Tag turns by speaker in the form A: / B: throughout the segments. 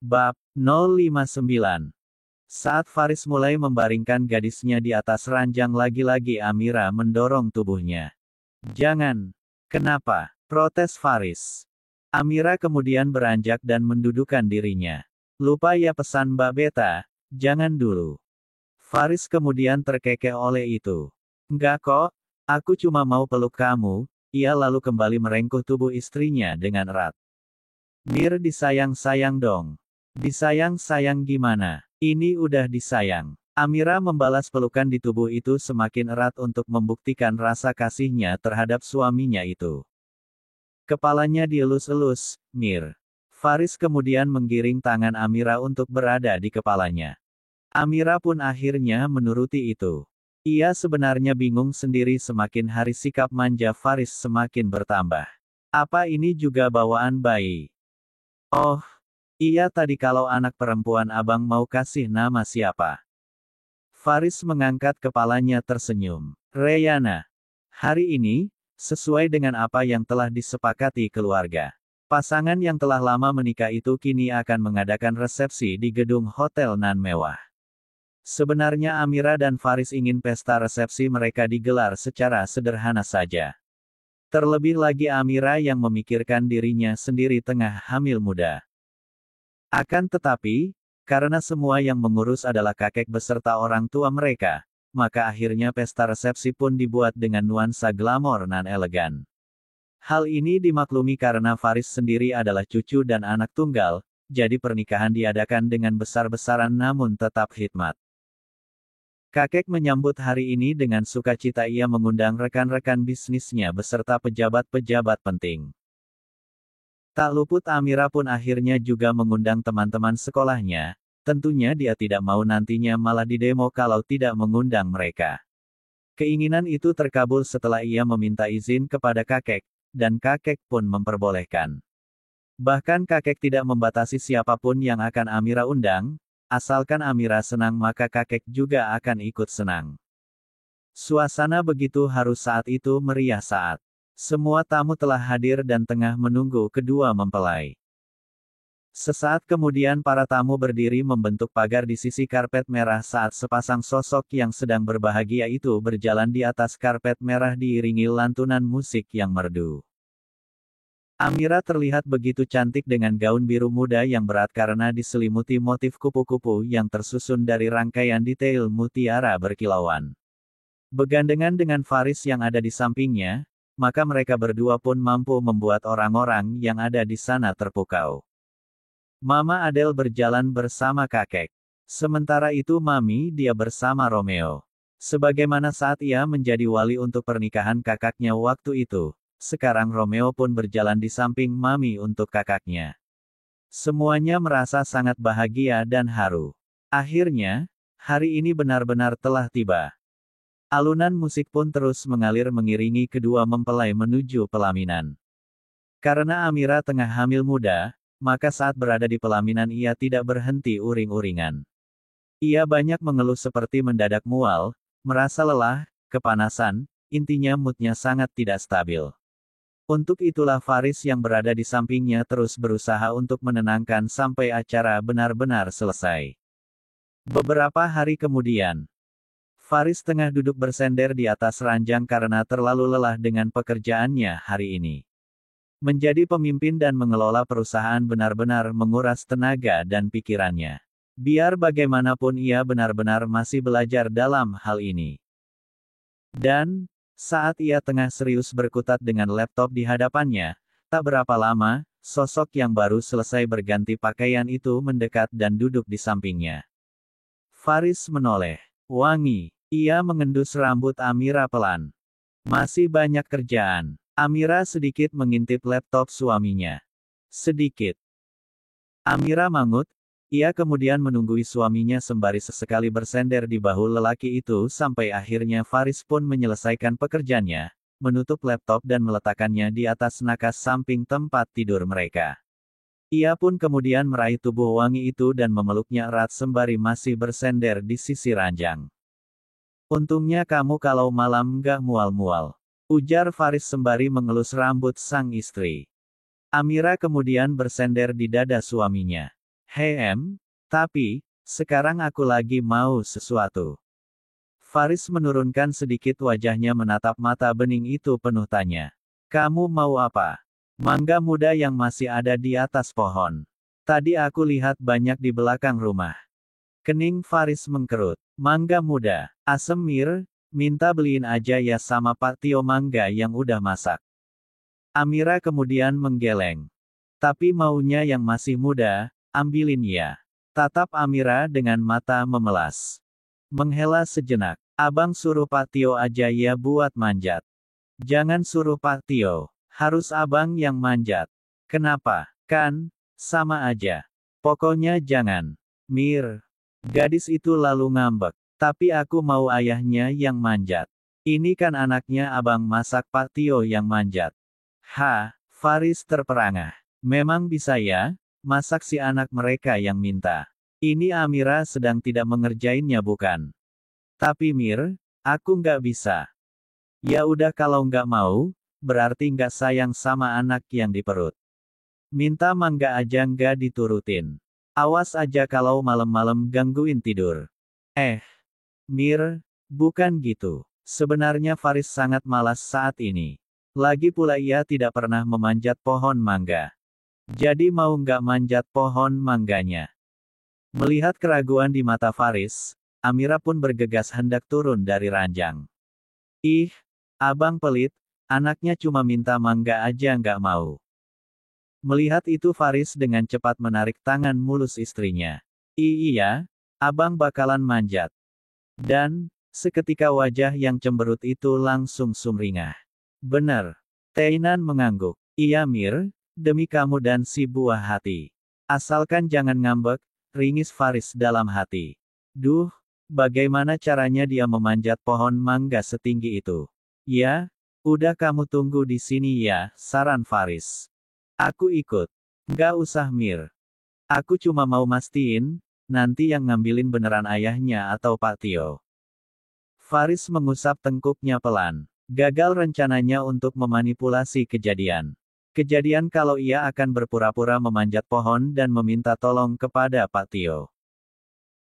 A: Bab 059. Saat Faris mulai membaringkan gadisnya di atas ranjang, lagi-lagi Amira mendorong tubuhnya. "Jangan." "Kenapa?" protes Faris. Amira kemudian beranjak dan mendudukan dirinya. "Lupa ya pesan Mbak Beta, jangan dulu." Faris kemudian terkekeh oleh itu. "Enggak kok, aku cuma mau peluk kamu." Ia lalu kembali merengkuh tubuh istrinya dengan erat. "Mir, disayang-sayang dong." "Disayang-sayang gimana? Ini udah disayang." Amira membalas pelukan di tubuh itu semakin erat untuk membuktikan rasa kasihnya terhadap suaminya itu. Kepalanya dielus-elus, "Mir." Faris kemudian menggiring tangan Amira untuk berada di kepalanya. Amira pun akhirnya menuruti itu. Ia sebenarnya bingung sendiri, semakin hari sikap manja Faris semakin bertambah. Apa ini juga bawaan bayi? "Oh, iya, tadi kalau anak perempuan abang mau kasih nama siapa?" Faris mengangkat kepalanya tersenyum. "Reyana." Hari ini, sesuai dengan apa yang telah disepakati keluarga, pasangan yang telah lama menikah itu kini akan mengadakan resepsi di gedung hotel nan mewah. Sebenarnya Amira dan Faris ingin pesta resepsi mereka digelar secara sederhana saja. Terlebih lagi Amira yang memikirkan dirinya sendiri tengah hamil muda. Akan tetapi, karena semua yang mengurus adalah kakek beserta orang tua mereka, maka akhirnya pesta resepsi pun dibuat dengan nuansa glamor nan elegan. Hal ini dimaklumi karena Faris sendiri adalah cucu dan anak tunggal, jadi pernikahan diadakan dengan besar-besaran namun tetap khidmat. Kakek menyambut hari ini dengan sukacita. Ia mengundang rekan-rekan bisnisnya beserta pejabat-pejabat penting. Tak luput Amira pun akhirnya juga mengundang teman-teman sekolahnya. Tentunya dia tidak mau nantinya malah didemo kalau tidak mengundang mereka. Keinginan itu terkabul setelah ia meminta izin kepada kakek, dan kakek pun memperbolehkan. Bahkan kakek tidak membatasi siapapun yang akan Amira undang, asalkan Amira senang maka kakek juga akan ikut senang. Suasana begitu haru saat itu, meriah saat semua tamu telah hadir dan tengah menunggu kedua mempelai. Sesaat kemudian para tamu berdiri membentuk pagar di sisi karpet merah saat sepasang sosok yang sedang berbahagia itu berjalan di atas karpet merah diiringi lantunan musik yang merdu. Amira terlihat begitu cantik dengan gaun biru muda yang berat karena diselimuti motif kupu-kupu yang tersusun dari rangkaian detail mutiara berkilauan. Begandengan dengan Faris yang ada di sampingnya, maka mereka berdua pun mampu membuat orang-orang yang ada di sana terpukau. Mama Adele berjalan bersama kakek. Sementara itu Mami dia bersama Romeo. Sebagaimana saat ia menjadi wali untuk pernikahan kakaknya waktu itu, sekarang Romeo pun berjalan di samping Mami untuk kakaknya. Semuanya merasa sangat bahagia dan haru. Akhirnya, hari ini benar-benar telah tiba. Alunan musik pun terus mengalir mengiringi kedua mempelai menuju pelaminan. Karena Amira tengah hamil muda, maka saat berada di pelaminan ia tidak berhenti uring-uringan. Ia banyak mengeluh seperti mendadak mual, merasa lelah, kepanasan, intinya moodnya sangat tidak stabil. Untuk itulah Faris yang berada di sampingnya terus berusaha untuk menenangkan sampai acara benar-benar selesai. Beberapa hari kemudian, Faris tengah duduk bersender di atas ranjang karena terlalu lelah dengan pekerjaannya hari ini. Menjadi pemimpin dan mengelola perusahaan benar-benar menguras tenaga dan pikirannya. Biar bagaimanapun ia benar-benar masih belajar dalam hal ini. Dan, saat ia tengah serius berkutat dengan laptop di hadapannya, tak berapa lama, sosok yang baru selesai berganti pakaian itu mendekat dan duduk di sampingnya. Faris menoleh. Wangi. Ia mengendus rambut Amira pelan. "Masih banyak kerjaan." Amira sedikit mengintip laptop suaminya. "Sedikit." Amira mangut. Ia kemudian menunggui suaminya sembari sesekali bersender di bahu lelaki itu sampai akhirnya Faris pun menyelesaikan pekerjaannya, menutup laptop dan meletakkannya di atas nakas samping tempat tidur mereka. Ia pun kemudian meraih tubuh wangi itu dan memeluknya erat sembari masih bersender di sisi ranjang. "Untungnya kamu kalau malam nggak mual-mual," ujar Faris sembari mengelus rambut sang istri. Amira kemudian bersender di dada suaminya. Tapi, sekarang aku lagi mau sesuatu. Faris menurunkan sedikit wajahnya menatap mata bening itu penuh tanya. Kamu mau apa? Mangga muda yang masih ada di atas pohon. Tadi aku lihat banyak di belakang rumah. Kening Faris mengkerut. Mangga muda. Asem Mir, minta beliin aja ya sama Pak Tio mangga yang udah masak. Amira kemudian menggeleng. Tapi maunya yang masih muda, ambilin ya. Tatap Amira dengan mata memelas. Menghela sejenak. Abang suruh Pak Tio aja ya buat manjat. Jangan suruh Pak Tio. Harus abang yang manjat. Kenapa? Kan, sama aja. Pokoknya jangan. Mir. Gadis itu lalu ngambek. Tapi aku mau ayahnya yang manjat. Ini kan anaknya abang masak Pak Tio yang manjat. Faris terperangah. Memang bisa ya, masak si anak mereka yang minta. Ini Amira sedang tidak mengerjainnya bukan? Tapi Mir, aku nggak bisa. Ya udah kalau nggak mau, berarti nggak sayang sama anak yang di perut. Minta mangga aja nggak diturutin. Awas aja kalau malam-malam gangguin tidur. Mir, bukan gitu. Sebenarnya Faris sangat malas saat ini. Lagi pula ia tidak pernah memanjat pohon mangga. Jadi mau nggak manjat pohon mangganya. Melihat keraguan di mata Faris, Amira pun bergegas hendak turun dari ranjang. Ih, abang pelit, anaknya cuma minta mangga aja nggak mau. Melihat itu Faris dengan cepat menarik tangan mulus istrinya. Iya, abang bakalan manjat. Dan, seketika wajah yang cemberut itu langsung sumringah. Bener. Tainan mengangguk. Iya Mir, demi kamu dan si buah hati. Asalkan jangan ngambek, ringis Faris dalam hati. Duh, bagaimana caranya dia memanjat pohon mangga setinggi itu? Ya, udah kamu tunggu di sini ya, saran Faris. Aku ikut. Nggak usah Mir. Aku cuma mau mastiin, nanti yang ngambilin beneran ayahnya atau Pak Tio. Faris mengusap tengkuknya pelan. Gagal rencananya untuk memanipulasi kejadian. Kejadian kalau ia akan berpura-pura memanjat pohon dan meminta tolong kepada Pak Tio.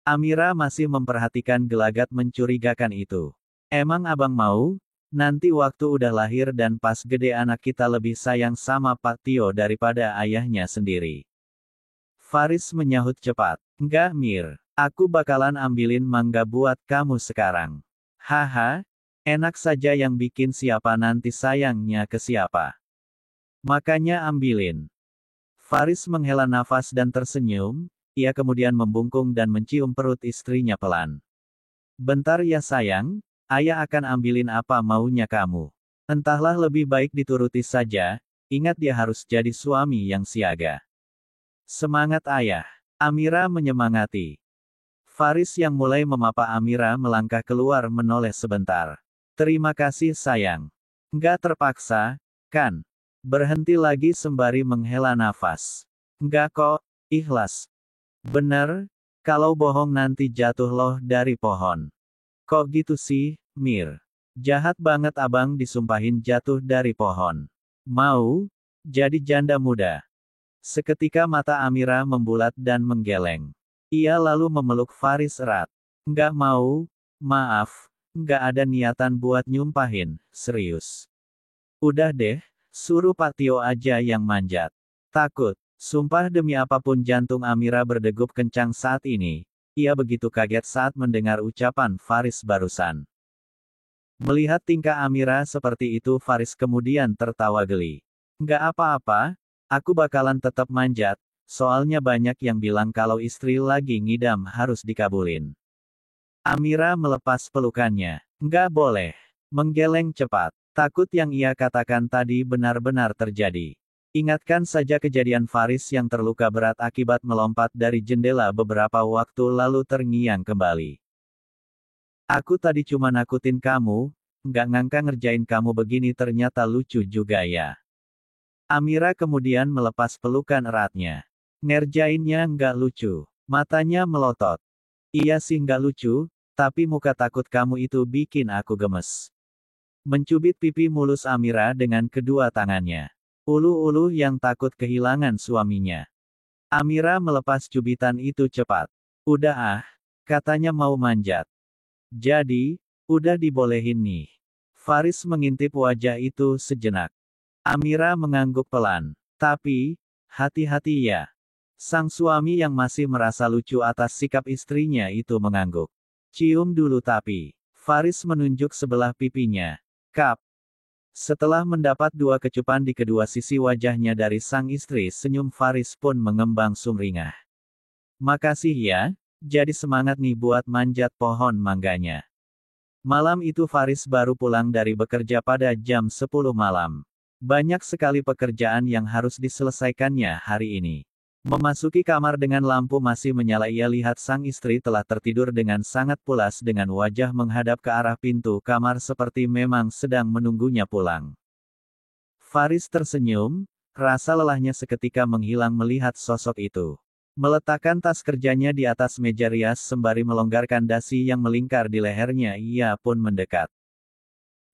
A: Amira masih memperhatikan gelagat mencurigakan itu. Emang abang mau? Nanti waktu udah lahir dan pas gede anak kita lebih sayang sama Pak Tio daripada ayahnya sendiri. Faris menyahut cepat. Enggak Mir, aku bakalan ambilin mangga buat kamu sekarang. Enak saja yang bikin siapa nanti sayangnya ke siapa. Makanya ambilin. Faris menghela nafas dan tersenyum, ia kemudian membungkung dan mencium perut istrinya pelan. Bentar ya sayang, ayah akan ambilin apa maunya kamu. Entahlah lebih baik dituruti saja, ingat dia harus jadi suami yang siaga. Semangat ayah. Amira menyemangati. Faris yang mulai memapa Amira melangkah keluar menoleh sebentar. Terima kasih sayang. Nggak terpaksa, kan? Berhenti lagi sembari menghela nafas. Nggak kok, ikhlas. Bener, kalau bohong nanti jatuh loh dari pohon. Kok gitu sih, Mir? Jahat banget abang disumpahin jatuh dari pohon. Mau? Jadi janda muda. Seketika mata Amira membulat dan menggeleng. Ia lalu memeluk Faris erat. Nggak mau, maaf, nggak ada niatan buat nyumpahin, serius. Udah deh. Suruh Pak Tio aja yang manjat. Takut. Sumpah demi apapun jantung Amira berdegup kencang saat ini. Ia begitu kaget saat mendengar ucapan Faris barusan. Melihat tingkah Amira seperti itu Faris kemudian tertawa geli. Nggak apa-apa, aku bakalan tetap manjat, soalnya banyak yang bilang kalau istri lagi ngidam harus dikabulin. Amira melepas pelukannya. Nggak boleh. Menggeleng cepat. Takut yang ia katakan tadi benar-benar terjadi. Ingatkan saja kejadian Faris yang terluka berat akibat melompat dari jendela beberapa waktu lalu terngiang kembali. Aku tadi cuma nakutin kamu, nggak ngangka ngerjain kamu begini ternyata lucu juga ya. Amira kemudian melepas pelukan eratnya. Ngerjainnya nggak lucu. Matanya melotot. Iya sih nggak lucu, tapi muka takut kamu itu bikin aku gemes. Mencubit pipi mulus Amira dengan kedua tangannya. Ulu-ulu yang takut kehilangan suaminya. Amira melepas cubitan itu cepat. Udah ah, katanya mau manjat. Jadi, udah dibolehin nih. Faris mengintip wajah itu sejenak. Amira mengangguk pelan. Tapi, hati-hati ya. Sang suami yang masih merasa lucu atas sikap istrinya itu mengangguk. Cium dulu tapi. Faris menunjuk sebelah pipinya. Kap. Setelah mendapat 2 kecupan di kedua sisi wajahnya dari sang istri, senyum Faris pun mengembang sumringah. Makasih ya, jadi semangat nih buat manjat pohon mangganya. Malam itu Faris baru pulang dari bekerja pada jam 10 malam. Banyak sekali pekerjaan yang harus diselesaikannya hari ini. Memasuki kamar dengan lampu masih menyala, ia lihat sang istri telah tertidur dengan sangat pulas dengan wajah menghadap ke arah pintu kamar seperti memang sedang menunggunya pulang. Faris tersenyum, rasa lelahnya seketika menghilang melihat sosok itu. Meletakkan tas kerjanya di atas meja rias sembari melonggarkan dasi yang melingkar di lehernya, ia pun mendekat.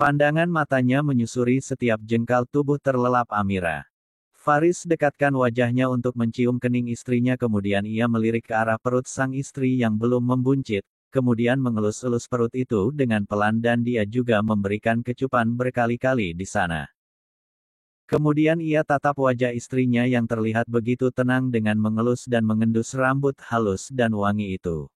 A: Pandangan matanya menyusuri setiap jengkal tubuh terlelap Amira. Faris dekatkan wajahnya untuk mencium kening istrinya, kemudian ia melirik ke arah perut sang istri yang belum membuncit, kemudian mengelus-elus perut itu dengan pelan dan dia juga memberikan kecupan berkali-kali di sana. Kemudian ia tatap wajah istrinya yang terlihat begitu tenang dengan mengelus dan mengendus rambut halus dan wangi itu.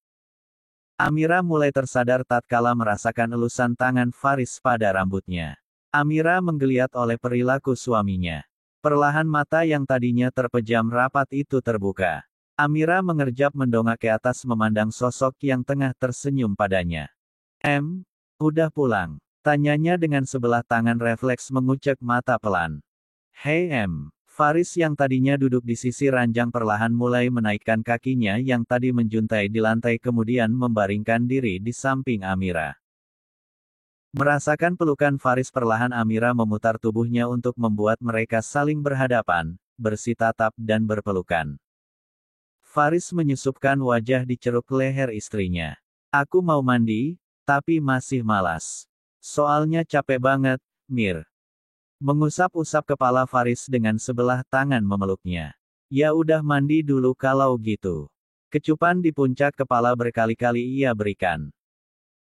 A: Amira mulai tersadar tatkala merasakan elusan tangan Faris pada rambutnya. Amira menggeliat oleh perilaku suaminya. Perlahan mata yang tadinya terpejam rapat itu terbuka. Amira mengerjap mendongak ke atas memandang sosok yang tengah tersenyum padanya. Udah pulang? Tanyanya dengan sebelah tangan refleks mengucek mata pelan. Hei Faris yang tadinya duduk di sisi ranjang perlahan mulai menaikkan kakinya yang tadi menjuntai di lantai kemudian membaringkan diri di samping Amira. Merasakan pelukan Faris perlahan Amira memutar tubuhnya untuk membuat mereka saling berhadapan, bersitatap dan berpelukan. Faris menyusupkan wajah di ceruk leher istrinya. Aku mau mandi, tapi masih malas. Soalnya capek banget, Mir. Mengusap-usap kepala Faris dengan sebelah tangan memeluknya. Ya udah mandi dulu kalau gitu. Kecupan di puncak kepala berkali-kali ia berikan.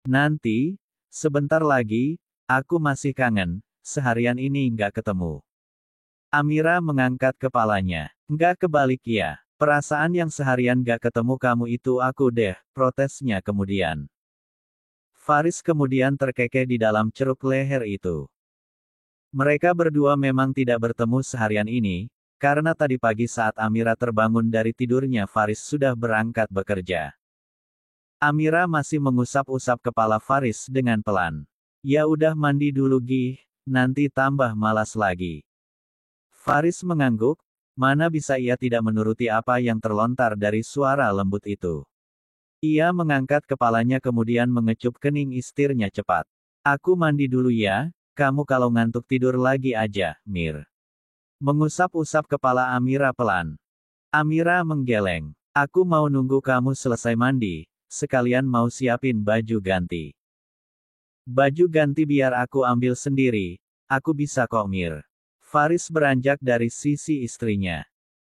A: Nanti, sebentar lagi, aku masih kangen, seharian ini nggak ketemu. Amira mengangkat kepalanya. Nggak kebalik ya, perasaan yang seharian nggak ketemu kamu itu aku deh, protesnya kemudian. Faris kemudian terkekeh di dalam ceruk leher itu. Mereka berdua memang tidak bertemu seharian ini, karena tadi pagi saat Amira terbangun dari tidurnya Faris sudah berangkat bekerja. Amira masih mengusap-usap kepala Faris dengan pelan. Ya udah mandi dulu Gih, nanti tambah malas lagi. Faris mengangguk, mana bisa ia tidak menuruti apa yang terlontar dari suara lembut itu. Ia mengangkat kepalanya kemudian mengecup kening istrinya cepat. Aku mandi dulu ya, kamu kalau ngantuk tidur lagi aja, Mir. Mengusap-usap kepala Amira pelan. Amira menggeleng. Aku mau nunggu kamu selesai mandi, sekalian mau siapin baju ganti. Baju ganti biar aku ambil sendiri, aku bisa kok Mir. Faris beranjak dari sisi istrinya.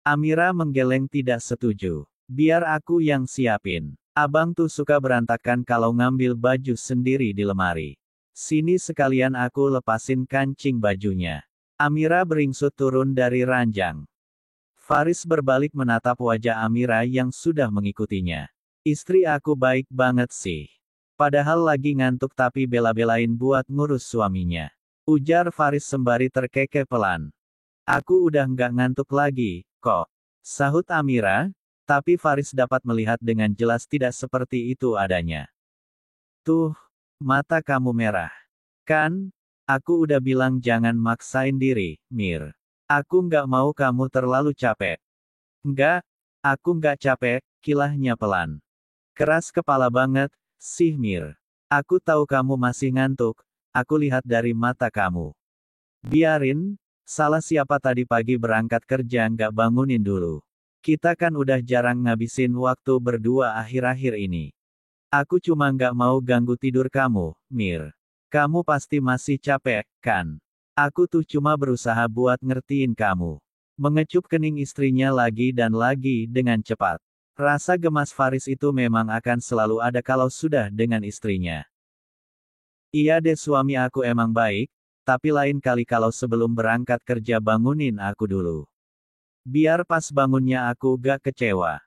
A: Amira menggeleng tidak setuju. Biar aku yang siapin. Abang tuh suka berantakan kalau ngambil baju sendiri di lemari. Sini sekalian aku lepasin kancing bajunya. Amira beringsut turun dari ranjang. Faris berbalik menatap wajah Amira yang sudah mengikutinya. Istri aku baik banget sih. Padahal lagi ngantuk tapi bela-belain buat ngurus suaminya. Ujar Faris sembari terkekeh pelan. Aku udah nggak ngantuk lagi, kok. Sahut Amira, tapi Faris dapat melihat dengan jelas tidak seperti itu adanya. Tuh, mata kamu merah. Kan, aku udah bilang jangan maksain diri, Mir. Aku nggak mau kamu terlalu capek. Nggak, aku nggak capek, kilahnya pelan. Keras kepala banget, sih Mir. Aku tahu kamu masih ngantuk, aku lihat dari mata kamu. Biarin, salah siapa tadi pagi berangkat kerja nggak bangunin dulu. Kita kan udah jarang ngabisin waktu berdua akhir-akhir ini. Aku cuma nggak mau ganggu tidur kamu, Mir. Kamu pasti masih capek, kan? Aku tuh cuma berusaha buat ngertiin kamu. Mengecup kening istrinya lagi dan lagi dengan cepat. Rasa gemas Faris itu memang akan selalu ada kalau sudah dengan istrinya. Iya deh suami aku emang baik, tapi lain kali kalau sebelum berangkat kerja bangunin aku dulu. Biar pas bangunnya aku gak kecewa.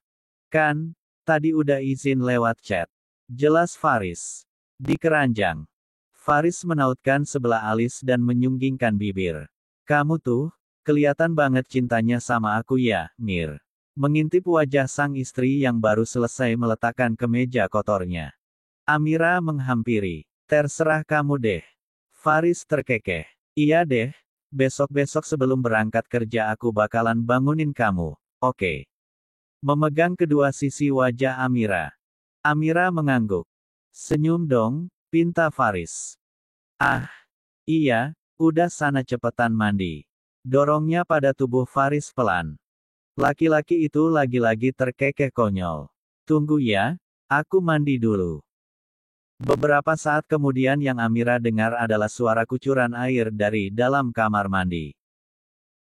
A: Kan, tadi udah izin lewat chat. Jelas Faris. Di keranjang. Faris menautkan sebelah alis dan menyunggingkan bibir. Kamu tuh, kelihatan banget cintanya sama aku ya, Mir. Mengintip wajah sang istri yang baru selesai meletakkan kemeja kotornya. Amira menghampiri. Terserah kamu deh. Faris terkekeh. Iya deh, besok-besok sebelum berangkat kerja aku bakalan bangunin kamu, oke? Memegang kedua sisi wajah Amira. Amira mengangguk. Senyum dong, pinta Faris. Ah, iya, udah sana cepetan mandi. Dorongnya pada tubuh Faris pelan. Laki-laki itu lagi-lagi terkekeh konyol. Tunggu ya, aku mandi dulu. Beberapa saat kemudian yang Amira dengar adalah suara kucuran air dari dalam kamar mandi.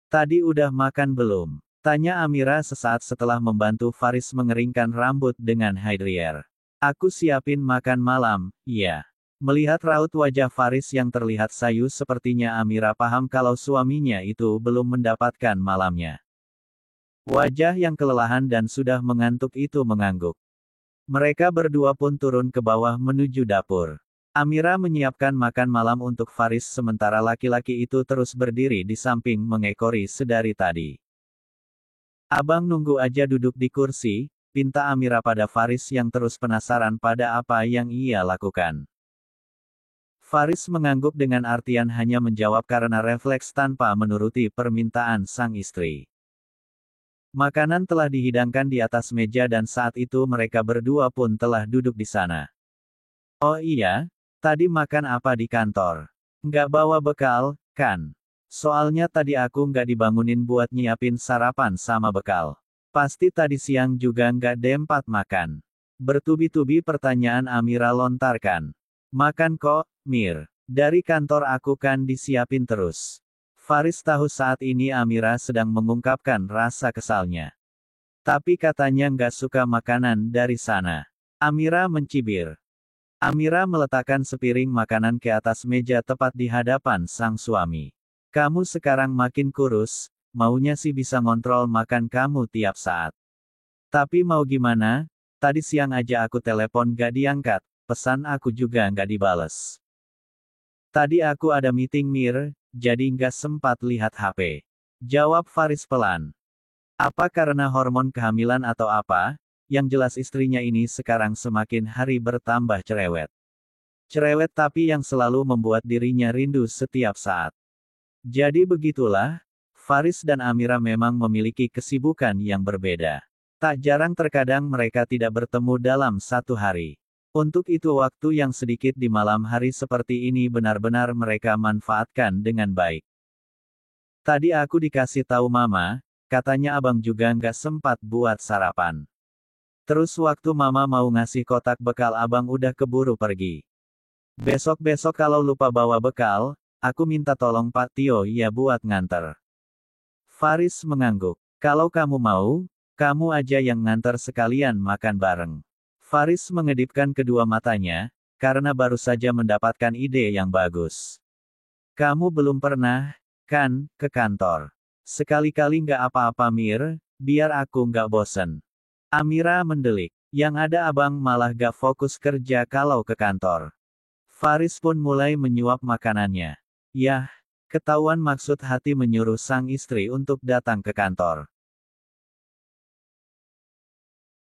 A: Tadi udah makan belum? Tanya Amira sesaat setelah membantu Faris mengeringkan rambut dengan hair dryer. Aku siapin makan malam, ya. Melihat raut wajah Faris yang terlihat sayu sepertinya Amira paham kalau suaminya itu belum mendapatkan malamnya. Wajah yang kelelahan dan sudah mengantuk itu mengangguk. Mereka berdua pun turun ke bawah menuju dapur. Amira menyiapkan makan malam untuk Faris sementara laki-laki itu terus berdiri di samping mengekori sedari tadi. Abang nunggu aja duduk di kursi, pinta Amira pada Faris yang terus penasaran pada apa yang ia lakukan. Faris mengangguk dengan artian hanya menjawab karena refleks tanpa menuruti permintaan sang istri. Makanan telah dihidangkan di atas meja dan saat itu mereka berdua pun telah duduk di sana. Oh iya, tadi makan apa di kantor? Nggak bawa bekal, kan? Soalnya tadi aku nggak dibangunin buat nyiapin sarapan sama bekal. Pasti tadi siang juga nggak dempat makan. Bertubi-tubi pertanyaan Amira lontarkan. Makan kok, Mir. Dari kantor aku kan disiapin terus. Faris tahu saat ini Amira sedang mengungkapkan rasa kesalnya. Tapi katanya nggak suka makanan dari sana. Amira mencibir. Amira meletakkan sepiring makanan ke atas meja tepat di hadapan sang suami. Kamu sekarang makin kurus, maunya sih bisa ngontrol makan kamu tiap saat. Tapi mau gimana, tadi siang aja aku telepon gak diangkat, pesan aku juga nggak dibales. Tadi aku ada meeting Mir, jadi nggak sempat lihat HP. Jawab Faris pelan. Apa karena hormon kehamilan atau apa? Yang jelas istrinya ini sekarang semakin hari bertambah cerewet. Cerewet tapi yang selalu membuat dirinya rindu setiap saat. Jadi begitulah, Faris dan Amira memang memiliki kesibukan yang berbeda. Tak jarang terkadang mereka tidak bertemu dalam satu hari. Untuk itu waktu yang sedikit di malam hari seperti ini benar-benar mereka manfaatkan dengan baik. Tadi aku dikasih tahu mama, katanya abang juga nggak sempat buat sarapan. Terus waktu mama mau ngasih kotak bekal abang udah keburu pergi. Besok-besok kalau lupa bawa bekal, aku minta tolong Pak Tio ya buat nganter. Faris mengangguk. Kalau kamu mau, kamu aja yang nganter sekalian makan bareng. Faris mengedipkan kedua matanya, karena baru saja mendapatkan ide yang bagus. Kamu belum pernah, kan, ke kantor. Sekali-kali nggak apa-apa Mir, biar aku nggak bosen. Amira mendelik. Yang ada abang malah gak fokus kerja kalau ke kantor. Faris pun mulai menyuap makanannya. Yah, ketahuan maksud hati menyuruh sang istri untuk datang ke kantor.